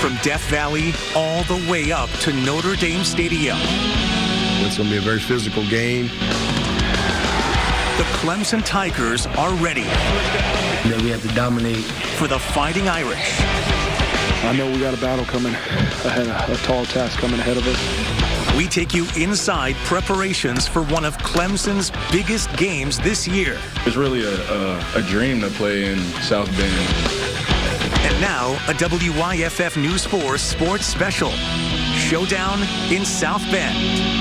From Death Valley all the way up to Notre Dame Stadium. It's going to be a very physical game. The Clemson Tigers are ready. That we have to dominate. For the Fighting Irish. I know we got a battle coming ahead, a tall task coming ahead of us. We take you inside preparations for one of Clemson's biggest games this year. It's really a dream to play in South Bend. And now, a WYFF News 4 sports special, Showdown in South Bend.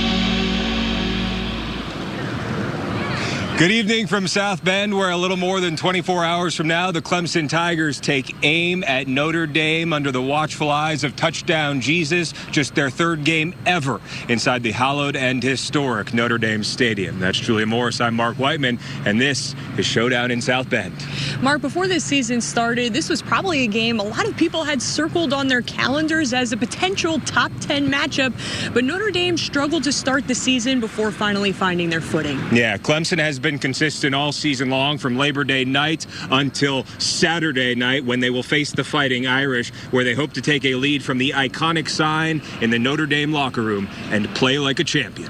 Good evening from South Bend, where a little more than 24 hours from now, the Clemson Tigers take aim at Notre Dame under the watchful eyes of Touchdown Jesus, just their third game ever inside the hallowed and historic Notre Dame Stadium. That's Julia Morris. I'm Mark Whiteman, and this is Showdown in South Bend. Mark, before this season started, this was probably a game a lot of people had circled on their calendars as a potential top 10 matchup, but Notre Dame struggled to start the season before finally finding their footing. Yeah, Clemson has been consistent all season long, from Labor Day night until Saturday night, when they will face the Fighting Irish, where they hope to take a lead from the iconic sign in the Notre Dame locker room and play like a champion.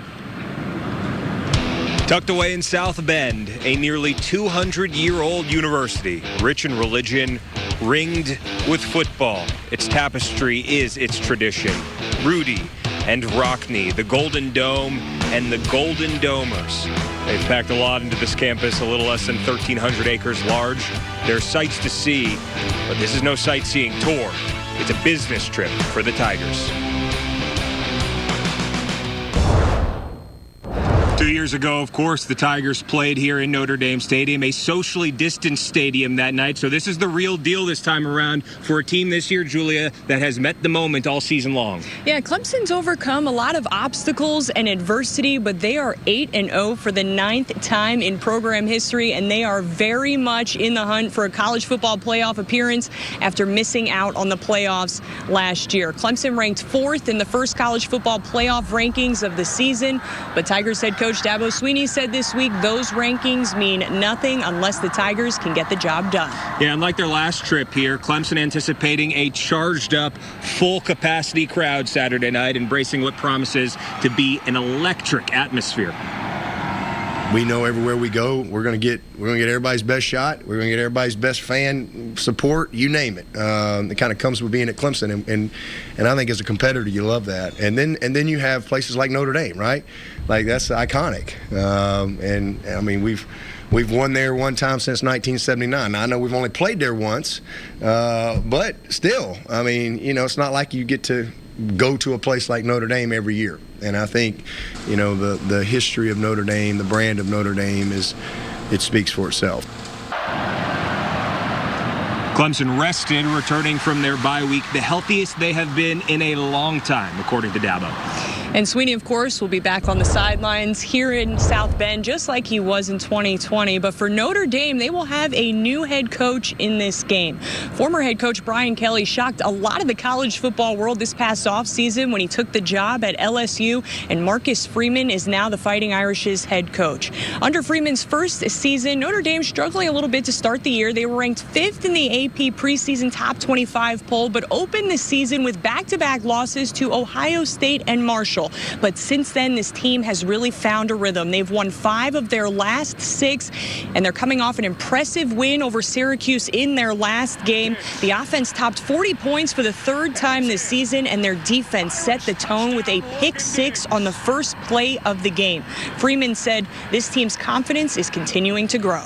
Tucked away in South Bend, a nearly 200-year-old university, rich in religion, ringed with football. Its tapestry is its tradition. Rudy and Rockney, the Golden Dome, and the Golden Domers. They've packed a lot into this campus, a little less than 1,300 acres large. There are sights to see, but this is no sightseeing tour. It's a business trip for the Tigers. 2 years ago, of course, the Tigers played here in Notre Dame Stadium, a socially distanced stadium that night. So this is the real deal this time around for a team this year, Julia, that has met the moment all season long. Yeah, Clemson's overcome a lot of obstacles and adversity, but they are 8-0 for the 9th time in program history, and they are very much in the hunt for a college football playoff appearance after missing out on the playoffs last year. Clemson ranked 4th in the first college football playoff rankings of the season, but Tigers head coach Dabo Swinney said this week those rankings mean nothing unless the Tigers can get the job done. Yeah, unlike their last trip here, Clemson anticipating a charged-up, full-capacity crowd Saturday night, embracing what promises to be an electric atmosphere. We know everywhere we go, we're going to get everybody's best shot. We're going to get everybody's best fan support. You name it. It kind of comes with being at Clemson, and I think as a competitor, you love that. And then you have places like Notre Dame, right? Like, that's iconic. And I mean, we've won there one time since 1979. Now, I know we've only played there once, but still, I mean, you know, it's not like you get to go to a place like Notre Dame every year. And I think, you know, the history of Notre Dame, the brand of Notre Dame, it speaks for itself. Clemson rested, returning from their bye week, the healthiest they have been in a long time, according to Dabo. And Swinney, of course, will be back on the sidelines here in South Bend, just like he was in 2020. But for Notre Dame, they will have a new head coach in this game. Former head coach Brian Kelly shocked a lot of the college football world this past offseason when he took the job at LSU, and Marcus Freeman is now the Fighting Irish's head coach. Under Freeman's first season, Notre Dame struggling a little bit to start the year. They were ranked 5th in the AP preseason top 25 poll, but opened the season with back-to-back losses to Ohio State and Marshall. But since then, this team has really found a rhythm. They've won 5 of their last 6, and they're coming off an impressive win over Syracuse in their last game. The offense topped 40 points for the 3rd time this season, and their defense set the tone with a pick 6 on the first play of the game. Freeman said this team's confidence is continuing to grow.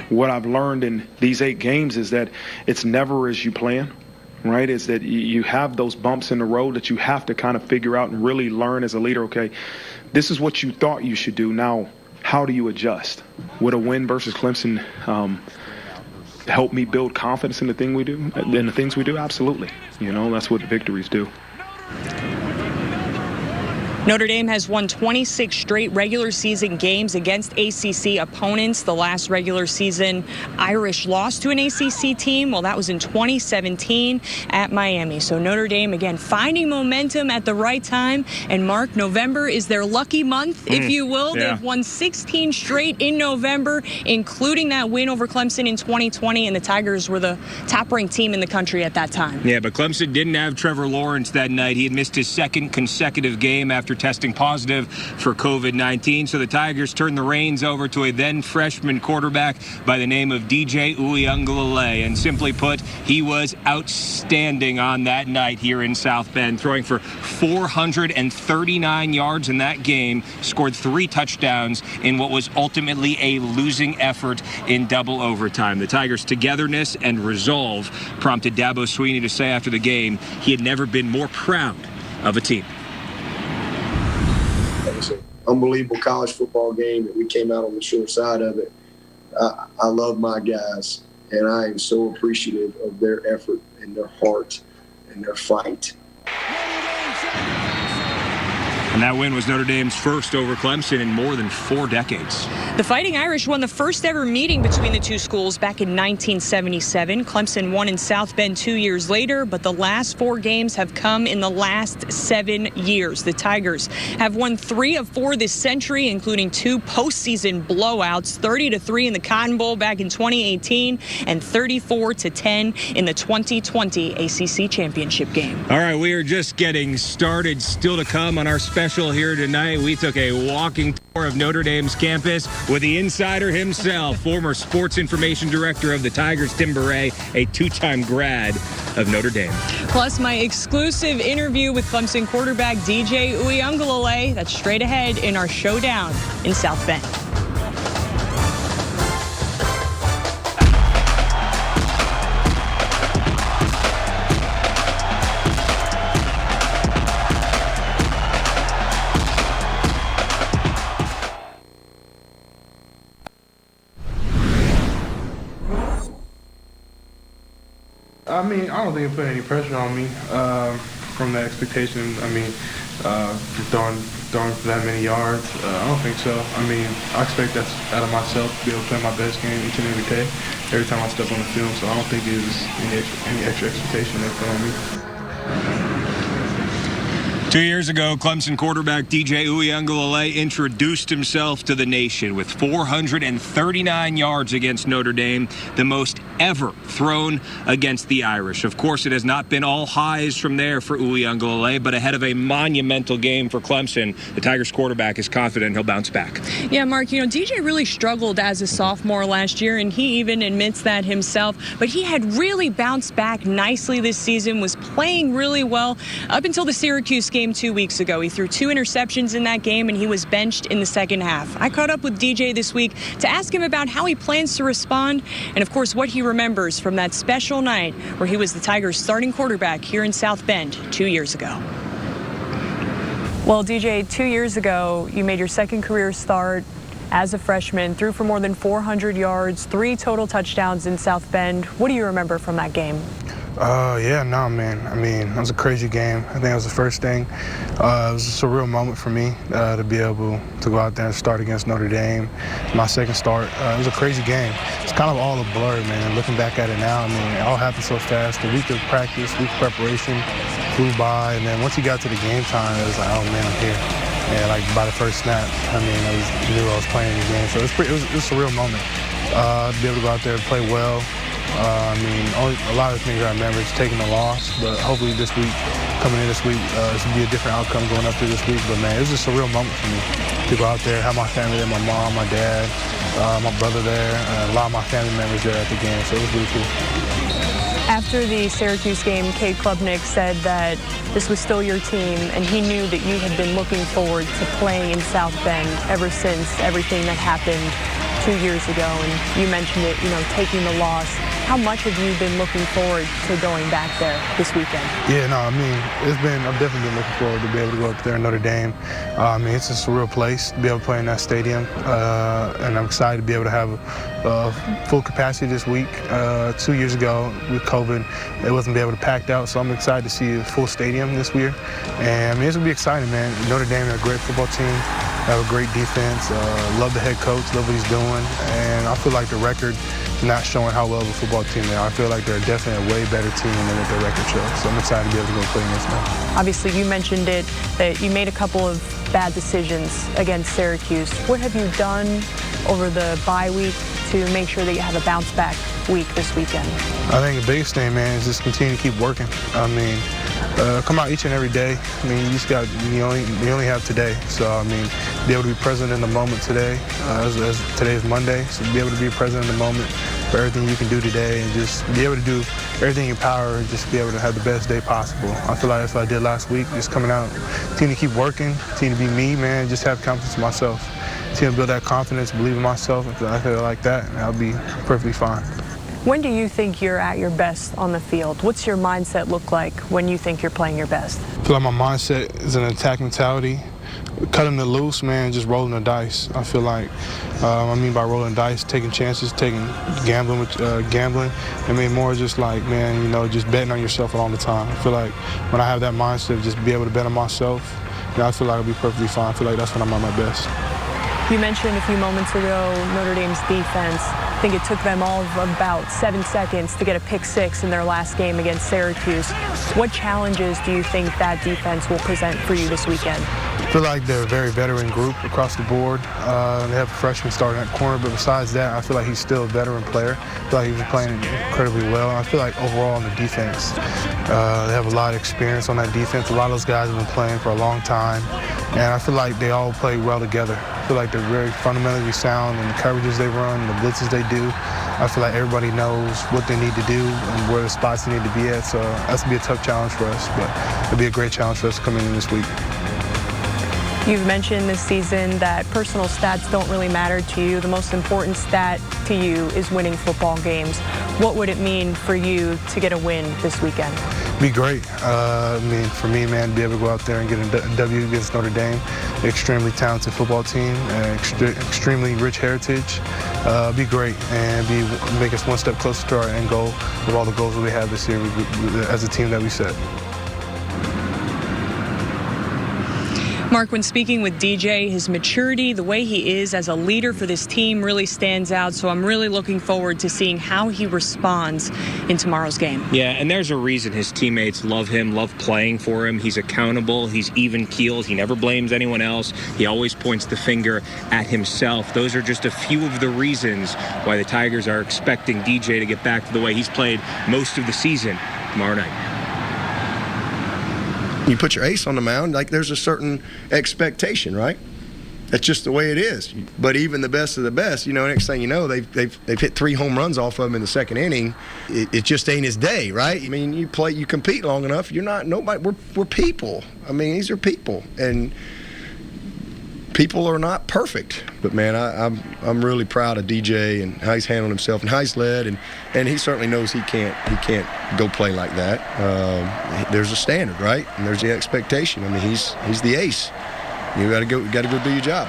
What I've learned in these 8 games is that it's never as you plan. Right, is that you have those bumps in the road that you have to kind of figure out and really learn as a leader. Okay, this is what you thought you should do. Now, how do you adjust? Would a win versus Clemson help me build confidence in the things we do? Absolutely. You know, that's what victories do. Notre Dame has won 26 straight regular season games against ACC opponents. The last regular season Irish lost to an ACC team, well, that was in 2017 at Miami. So Notre Dame, again, finding momentum at the right time. And Mark, November is their lucky month, if you will. Yeah. They've won 16 straight in November, including that win over Clemson in 2020. And the Tigers were the top-ranked team in the country at that time. Yeah, but Clemson didn't have Trevor Lawrence that night. He had missed his second consecutive game after testing positive for COVID-19. So the Tigers turned the reins over to a then freshman quarterback by the name of DJ Uiagalelei. And simply put, he was outstanding on that night here in South Bend, throwing for 439 yards in that game, scored 3 touchdowns in what was ultimately a losing effort in double overtime. The Tigers' togetherness and resolve prompted Dabo Swinney to say after the game he had never been more proud of a team. It was an unbelievable college football game that we came out on the short side of it. I love my guys, and I am so appreciative of their effort and their heart and their fight. And that win was Notre Dame's first over Clemson in more than 4 decades. The Fighting Irish won the first ever meeting between the two schools back in 1977. Clemson won in South Bend 2 years later, but the last 4 games have come in the last 7 years. The Tigers have won 3 of 4 this century, including 2 postseason blowouts, 30-3 in the Cotton Bowl back in 2018 and 34-10 in the 2020 ACC championship game. All right, we are just getting started. Still to come on our special here tonight. We took a walking tour of Notre Dame's campus with the insider himself, former sports information director of the Tigers, Tim Beret, a 2-time grad of Notre Dame. Plus, my exclusive interview with Clemson quarterback DJ Uiagalelei. That's straight ahead in our Showdown in South Bend. I mean, I don't think it put any pressure on me from the expectation. I mean, for throwing for that many yards, I don't think so. I mean, I expect that out of myself to be able to play my best game each and every day, every time I step on the field. So I don't think it was any extra expectation they put on me. 2 years ago, Clemson quarterback DJ Uiagalelei introduced himself to the nation with 439 yards against Notre Dame, the most ever thrown against the Irish. Of course, it has not been all highs from there for Uiagalelei, but ahead of a monumental game for Clemson, the Tigers quarterback is confident he'll bounce back. Yeah, Mark, you know, DJ really struggled as a sophomore last year, and he even admits that himself, but he had really bounced back nicely this season, was playing really well up until the Syracuse game 2 weeks ago. He threw 2 interceptions in that game, and he was benched in the second half. I caught up with DJ this week to ask him about how he plans to respond, and of course what he remembers from that special night where he was the Tigers' starting quarterback here in South Bend 2 years ago. Well, DJ, 2 years ago, you made your second career start as a freshman, threw for more than 400 yards, 3 total touchdowns in South Bend. What do you remember from that game? Man. I mean, it was a crazy game. I think that was the first thing. It was just a real moment for me to be able to go out there and start against Notre Dame. My second start, it was a crazy game. It's kind of all a blur, man. Looking back at it now, I mean, it all happened so fast. The week of practice, week of preparation flew by, and then once you got to the game time, it was like, oh man, I'm here. And like by the first snap, I mean, I knew I was playing the game. So it was a real moment to be able to go out there and play well. I mean, a lot of things I remember is taking the loss, but hopefully this week, coming in this week, this will be a different outcome going up through this week. But man, it was just a real moment for me to go out there, have my family there, my mom, my dad, my brother there, and a lot of my family members there at the game. So it was really cool. After the Syracuse game, Cade Klubnik said that this was still your team, and he knew that you had been looking forward to playing in South Bend ever since everything that happened 2 years ago. And you mentioned it, you know, taking the loss. How much have you been looking forward to going back there this weekend? Yeah, no, I mean, I've definitely been looking forward to be able to go up there in Notre Dame. I mean, it's just a real place to be able to play in that stadium, and I'm excited to be able to have a full capacity this week. 2 years ago with COVID, it wasn't able to pack out, so I'm excited to see a full stadium this year. And I mean, it's gonna be exciting, man. Notre Dame is a great football team. Have a great defense. Love the head coach, love what he's doing, and I feel like the record not showing how well of a football team they are. I feel like they're definitely a way better team than what their record shows. So I'm excited to be able to go play against them. Obviously, you mentioned it, that you made a couple of bad decisions against Syracuse. What have you done over the bye week to make sure that you have a bounce back week this weekend? I think the biggest thing, man, is just continue to keep working. I mean, come out each and every day. I mean, you only have today. So, I mean, be able to be present in the moment today, as today is Monday, so be able to be present in the moment for everything you can do today and just be able to do everything in your power and just be able to have the best day possible. I feel like that's what I did last week, just coming out, continue to keep working, continue to be me, man, just have confidence in myself. Continue to build that confidence, believe in myself. If I feel like that, I'll be perfectly fine. When do you think you're at your best on the field? What's your mindset look like when you think you're playing your best? I feel like my mindset is an attack mentality. Cutting it loose, man, just rolling the dice. I feel like, I mean by rolling dice, taking chances, gambling. I mean more just like, man, you know, just betting on yourself all the time. I feel like when I have that mindset, just be able to bet on myself, you know, I feel like I'll be perfectly fine. I feel like that's when I'm at my best. You mentioned a few moments ago Notre Dame's defense. I think it took them all of about 7 seconds to get a pick six in their last game against Syracuse. What challenges do you think that defense will present for you this weekend? I feel like they're a very veteran group across the board. They have a freshman starting at corner, but besides that, I feel like he's still a veteran player. I feel like he was playing incredibly well. I feel like overall on the defense, they have a lot of experience on that defense. A lot of those guys have been playing for a long time, and I feel like they all play well together. I feel like they're very fundamentally sound in the coverages they run, the blitzes they do. I feel like everybody knows what they need to do and where the spots they need to be at, so that's going to be a tough challenge for us, but it'll be a great challenge for us coming in this week. You've mentioned this season that personal stats don't really matter to you. The most important stat to you is winning football games. What would it mean for you to get a win this weekend? Be great. I mean, for me, man, to be able to go out there and get a W against Notre Dame, extremely talented football team, extremely rich heritage. Be great and make us one step closer to our end goal with all the goals that we have this year as a team that we set. Mark, when speaking with DJ, his maturity, the way he is as a leader for this team really stands out. So I'm really looking forward to seeing how he responds in tomorrow's game. Yeah, and there's a reason his teammates love him, love playing for him. He's accountable. He's even-keeled. He never blames anyone else. He always points the finger at himself. Those are just a few of the reasons why the Tigers are expecting DJ to get back to the way he's played most of the season tomorrow night. You put your ace on the mound, like there's a certain expectation, right? That's just the way it is. But even the best of the best, you know, next thing you know, they've hit 3 home runs off of him in the second inning. It just ain't his day, right? I mean, you compete long enough. You're not nobody. We're people. I mean, these are people, and people are not perfect. But man, I'm really proud of DJ and how he's handled himself and how he's led, and he certainly knows he can't go play like that. There's a standard, right? And there's the expectation. I mean, he's the ace. You got to go do your job.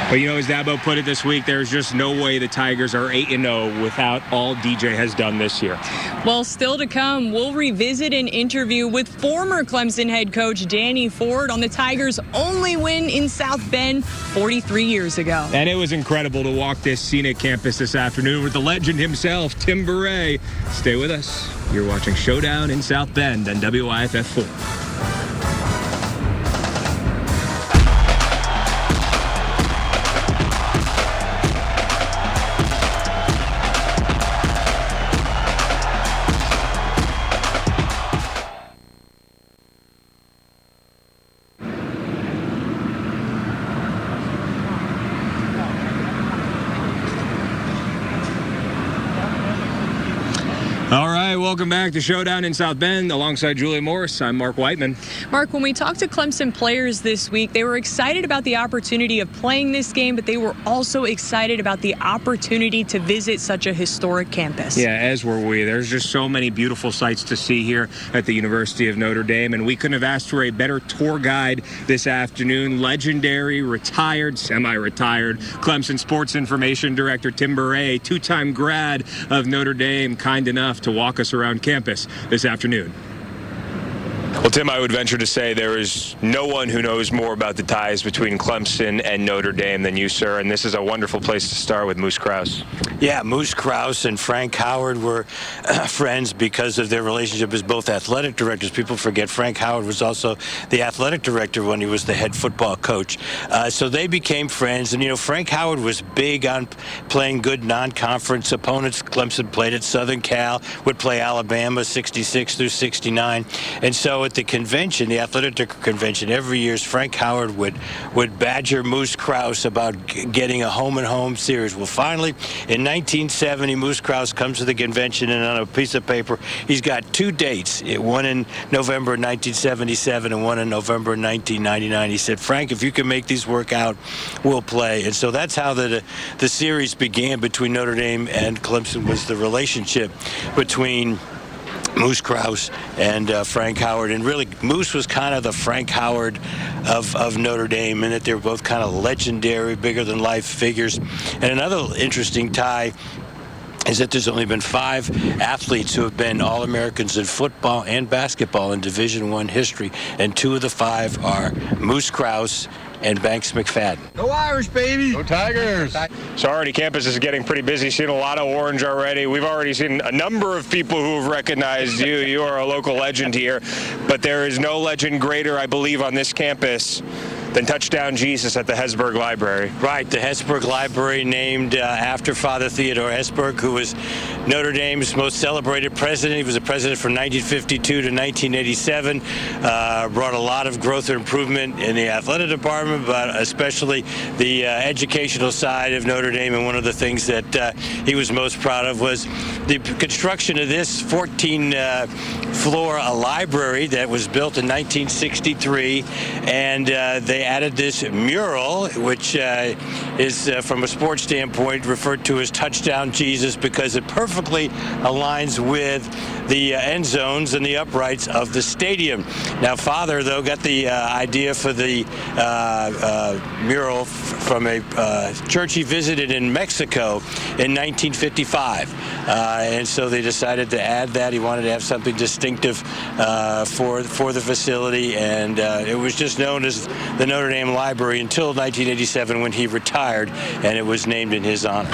But you know, as Dabo put it this week, there's just no way the Tigers are 8-0 without all DJ has done this year. Well, still to come, we'll revisit an interview with former Clemson head coach Danny Ford on the Tigers' only win in South Bend 43 years ago. And it was incredible to walk this scenic campus this afternoon with the legend himself, Tim Beret. Stay with us. You're watching Showdown in South Bend on WYFF 4. All right, welcome back to Showdown in South Bend. Alongside Julia Morris, I'm Mark Whiteman. Mark, when we talked to Clemson players this week, they were excited about the opportunity of playing this game, but they were also excited about the opportunity to visit such a historic campus. Yeah, as were we. There's just so many beautiful sights to see here at the University of Notre Dame, and we couldn't have asked for a better tour guide this afternoon. Legendary, retired, semi-retired Clemson Sports Information Director Tim Burray, two-time grad of Notre Dame, kind enough to walk us around campus this afternoon. Well, Tim, I would venture to say there is no one who knows more about the ties between Clemson and Notre Dame than you, sir, and this is a wonderful place to start with Moose Krause. Yeah, Moose Krause and Frank Howard were friends because of their relationship as both athletic directors. People forget Frank Howard was also the athletic director when he was the head football coach. So they became friends, and, you know, Frank Howard was big on playing good non-conference opponents. Clemson played at Southern Cal, would play Alabama 66 through 69, and so at the convention, the athletic convention, every year Frank Howard would badger Moose Krause about getting a home-and-home series. Well, finally, in 1970, Moose Krause comes to the convention, and on a piece of paper, he's got two dates, one in November 1977 and one in November 1999. He said, Frank, if you can make these work out, we'll play. And so that's how the series began between Notre Dame and Clemson, was the relationship between Moose Krause and Frank Howard. And really, Moose was kind of the Frank Howard of Notre Dame, in that they were both kind of legendary, bigger-than-life figures. And another interesting tie is that there's only been 5 athletes who have been All-Americans in football and basketball in Division I history, and 2 of the 5 are Moose Krause and Banks McFadden. Go Irish, baby! Go Tigers! So already campus is getting pretty busy. Seen a lot of orange already. We've already seen a number of people who have recognized you. You are a local legend here, but there is no legend greater, I believe, on this campus than Touchdown Jesus at the Hesburgh Library. Right, the Hesburgh Library, named after Father Theodore Hesburgh, who was Notre Dame's most celebrated president. He was a president from 1952 to 1987. Brought a lot of growth and improvement in the athletic department, but especially the educational side of Notre Dame. And one of the things that he was most proud of was the construction of this 14-floor library that was built in 1963, and they added this mural, which is, from a sports standpoint, referred to as Touchdown Jesus, because it perfectly aligns with the end zones and the uprights of the stadium. Now, Father, though, got the idea for the mural from a church he visited in Mexico in 1955. And so they decided to add that. He wanted to have something distinctive for the facility, and it was just known as the Notre Dame Library until 1987, when he retired, and it was named in his honor.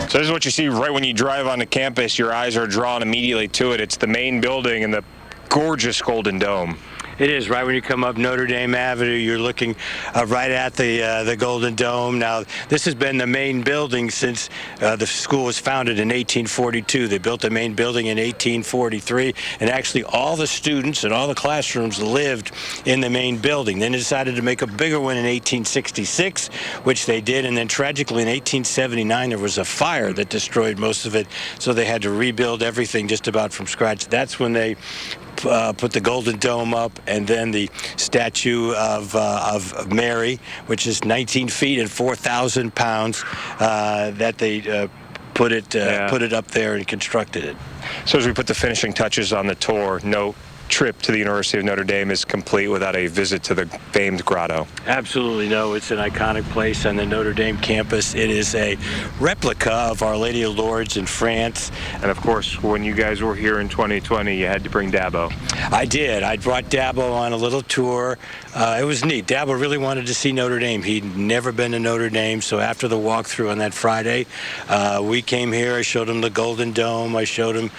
So this is what you see right when you drive onto campus. Your eyes are drawn immediately to it. It's the main building and the gorgeous Golden Dome. It is. Right when you come up Notre Dame Avenue, you're looking right at the Golden Dome. Now, this has been the main building since the school was founded in 1842. They built the main building in 1843, and actually all the students and all the classrooms lived in the main building. Then they decided to make a bigger one in 1866, which they did, and then tragically in 1879 there was a fire that destroyed most of it, so they had to rebuild everything just about from scratch. That's when they put the Golden Dome up, and then the statue of Mary, which is 19 feet and 4,000 pounds, that they put it up there and constructed it. So as we put the finishing touches on the tour, no trip to the University of Notre Dame is complete without a visit to the famed grotto. Absolutely no. It's an iconic place on the Notre Dame campus. It is a replica of Our Lady of Lourdes in France. And of course, when you guys were here in 2020, you had to bring Dabo. I did. I brought Dabo on a little tour. It was neat. Dabo really wanted to see Notre Dame. He'd never been to Notre Dame, so after the walkthrough on that Friday, we came here. I showed him the Golden Dome. I showed him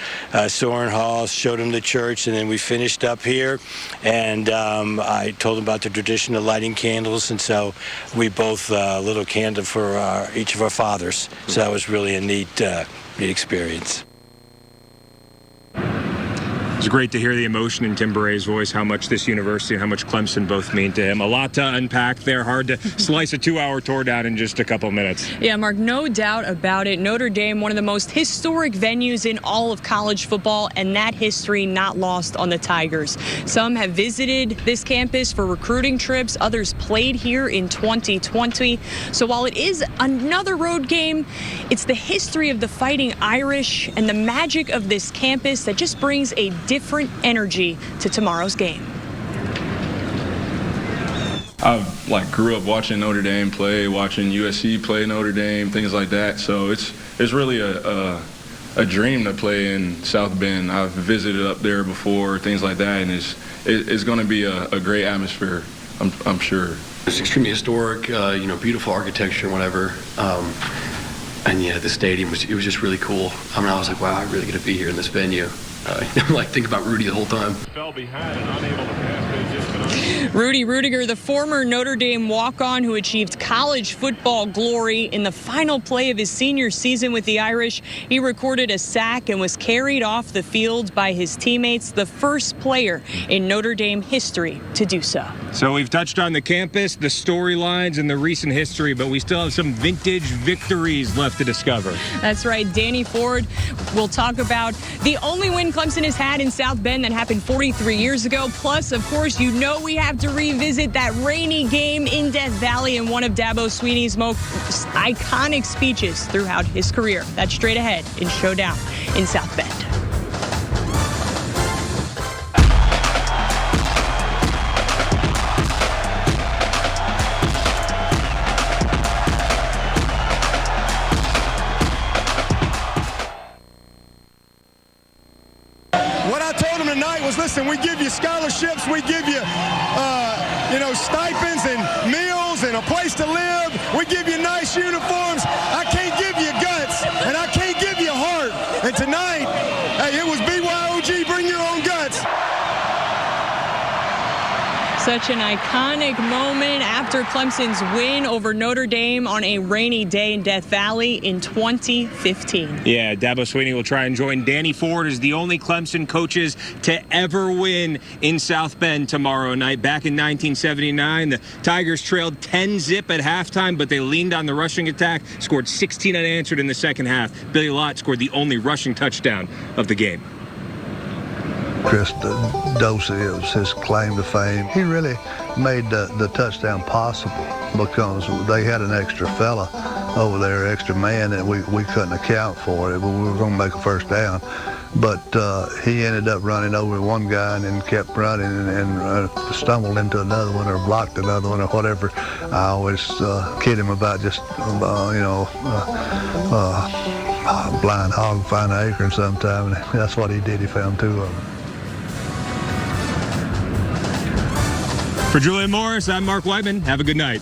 Soren Hall, showed him the church, and then we finished up here, and I told him about the tradition of lighting candles, and so we both lit a candle for each of our fathers. So that was really a neat experience. It's great to hear the emotion in Tim Baray's voice, how much this university and how much Clemson both mean to him. A lot to unpack there. Hard to slice a 2-hour tour down in just a couple minutes. Yeah, Mark, no doubt about it. Notre Dame, one of the most historic venues in all of college football, and that history not lost on the Tigers. Some have visited this campus for recruiting trips. Others played here in 2020. So while it is another road game, it's the history of the Fighting Irish and the magic of this campus that just brings a different energy to tomorrow's game. I grew up watching Notre Dame play, watching USC play Notre Dame, things like that. So it's really a dream to play in South Bend. I've visited up there before, things like that, and it's going to be a great atmosphere, I'm sure. It's extremely historic, beautiful architecture and whatever. And yeah, the stadium it was just really cool. I mean, I was like, wow, I really get to be here in this venue. Think about Rudy the whole time. Fell behind and unable to pass. Rudy Rudiger, the former Notre Dame walk-on who achieved college football glory in the final play of his senior season with the Irish. He recorded a sack and was carried off the field by his teammates, the first player in Notre Dame history to do so. So we've touched on the campus, the storylines, and the recent history, but we still have some vintage victories left to discover. That's right. Danny Ford will talk about the only win Clemson has had in South Bend that happened 43 years ago. Plus, of course, we have to revisit that rainy game in Death Valley and one of Dabo Swinney's most iconic speeches throughout his career. That's straight ahead in Showdown in South Bend. What I told them tonight was, listen, we give you scholarships, we give you, stipends and meals and a place to live. We give you nice uniforms. I can't give you guts, and I can't give you heart. And tonight, hey, it was BYOG, bring your own guts. Such an iconic moment after Clemson's win over Notre Dame on a rainy day in Death Valley in 2015. Yeah, Dabo Swinney will try and join Danny Ford as the only Clemson coaches to ever win in South Bend tomorrow night. Back in 1979, the Tigers trailed 10-0 at halftime, but they leaned on the rushing attack, scored 16 unanswered in the second half. Billy Lott scored the only rushing touchdown of the game. Chris Dosey, it was his claim to fame. He really made the touchdown possible because they had an extra fella over there, extra man, that we couldn't account for it, but we were going to make a first down. But he ended up running over one guy and then kept running and stumbled into another one or blocked another one or whatever. I always kid him about just, blind hog find an acorn sometime, and that's what he did. He found two of them. For Julian Morris, I'm Mark Whiteman. Have a good night.